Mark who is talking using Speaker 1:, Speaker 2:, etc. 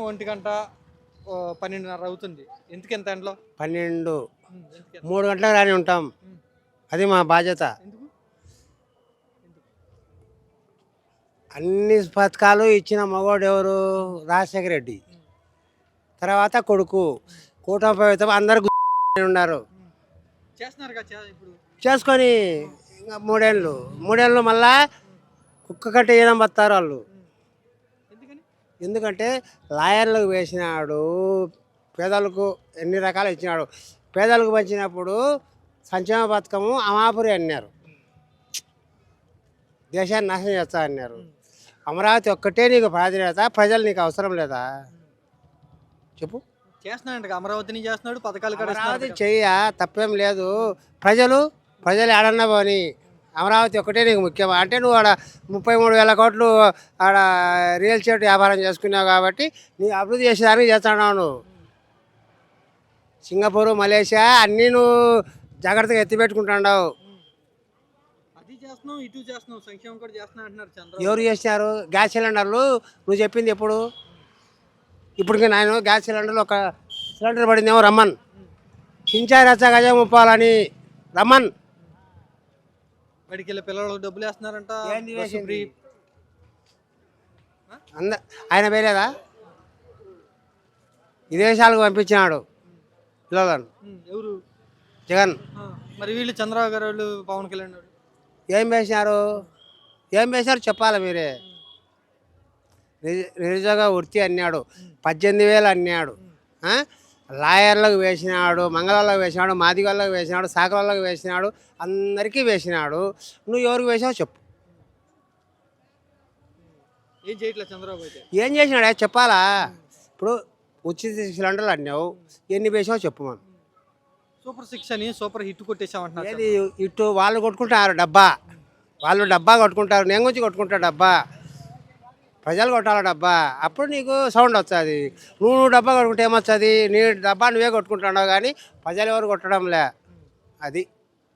Speaker 1: 1 గంట 12:30 అవుతుంది. ఎందుకు ఇంత ఎండలో?
Speaker 2: 12
Speaker 1: ఎందుకు?
Speaker 2: 3 గంటలకు రాని ఉంటాం. అది మా బాధ్యత.
Speaker 1: ఎందుకు?
Speaker 2: అన్ని పథకాలు ఇచ్చిన మగవాడు ఎవరు? రాజశేఖర రెడ్డి. తర్వాత కొడుకు కూటమి ప్రభుత్వం అందరు ఉన్నారు.
Speaker 1: చేస్తున్నారుగా ఇప్పుడు.
Speaker 2: చేసుకొని ఇంకా 3 ఏళ్ళు మళ్ళా కుక్క కట్ట ఏనం బతారు వాళ్ళు.
Speaker 1: ఎందుకని?
Speaker 2: ఎందుకంటే లాయర్లకు వేసినాడు, పేదలకు ఎన్ని రకాలు ఇచ్చినాడు. పేదలకు పంచినప్పుడు సంక్షేమ పథకము అమాపురి అన్నారు, దేశాన్ని నాశనం చేస్తా అన్నారు. అమరావతి ఒక్కటే నీకు ప్రాధాన్యత, ప్రజలు నీకు అవసరం లేదా చెప్పు?
Speaker 1: చేస్తున్నాడు, అమరావతిని చేస్తున్నాడు, పథకాలు కూడా
Speaker 2: అమరావతి చెయ్య, తప్పేం లేదు. ప్రజలు ఆడన్నా పోని, అమరావతి ఒకటే నీకు ముఖ్యం. అంటే నువ్వు ఆడ 33,000 కోట్లు ఆడ రియల్ ఎస్టేట్ వ్యాపారం చేసుకున్నావు కాబట్టి నీ అభివృద్ధి చేసేదానికి చేస్తున్నావు. నువ్వు సింగపూరు, మలేషియా అన్నీ నువ్వు జాగ్రత్తగా ఎత్తిపెట్టుకుంటున్నావు.
Speaker 1: అది చేస్తున్నావు, ఇటు చేస్తున్నావు, సంక్షేమం కూడా చేస్తున్నా అంటున్నారు చంద్రబాబు.
Speaker 2: ఎవరు చేసినారు? గ్యాస్ సిలిండర్లు నువ్వు చెప్పింది ఎప్పుడు? ఇప్పటికి నేను గ్యాస్ సిలిండర్లు ఒక సిలిండర్ పడిందేమో రమ్మన్, చించాయి రచ్చ గజం ముప్పాలని రమ్మన్.
Speaker 1: బడికి వెళ్ళి పిల్లలకు డబ్బులు వేస్తున్నారంట.
Speaker 2: ఆయన వేరేదా? విదేశాలకు పంపించినాడు పిల్లలను.
Speaker 1: ఎవరు?
Speaker 2: జగన్.
Speaker 1: మరి వీళ్ళు చంద్రబాబు గారు వాళ్ళు, పవన్ కళ్యాణ్ వాళ్ళు
Speaker 2: ఏం వేసినారు చెప్పాలి మీరే. నిరుద్యోగ వృత్తి అన్నాడు, 18,000 అన్నాడు. లాయర్లకు వేసినాడు, మంగళాలకు వేసినాడు, మాదిగోళ్ళకు వేసినాడు, సాకరాళ్ళకు వేసినాడు, అందరికీ వేసినాడు. నువ్వు ఎవరికి వేసావు చెప్పు?
Speaker 1: ఏం చేయట్లేదు చంద్రబాబు అయితే.
Speaker 2: ఏం చేసినాడే చెప్పాలా? ఇప్పుడు ఉచిత సిలిండర్లు అన్నావు, ఎన్ని వేసావు చెప్పు? మనం
Speaker 1: సూపర్ 6 అని సూపర్ హిట్ కొట్టేసామంటున్నారు.
Speaker 2: ఏది ఇటు వాళ్ళు కొట్టుకుంటారు డబ్బా, వాళ్ళు డబ్బా కొట్టుకుంటారు, నేను గురించి కొట్టుకుంటా డబ్బా. ప్రజలు కొట్టాలి డబ్బా, అప్పుడు నీకు సౌండ్ వస్తుంది. నువ్వు డబ్బా కొట్టుకుంటే ఏమొస్తుంది? నీ డబ్బా నువ్వే కొట్టుకుంటున్నావు కానీ ప్రజలు ఎవరు కొట్టడంలే. అది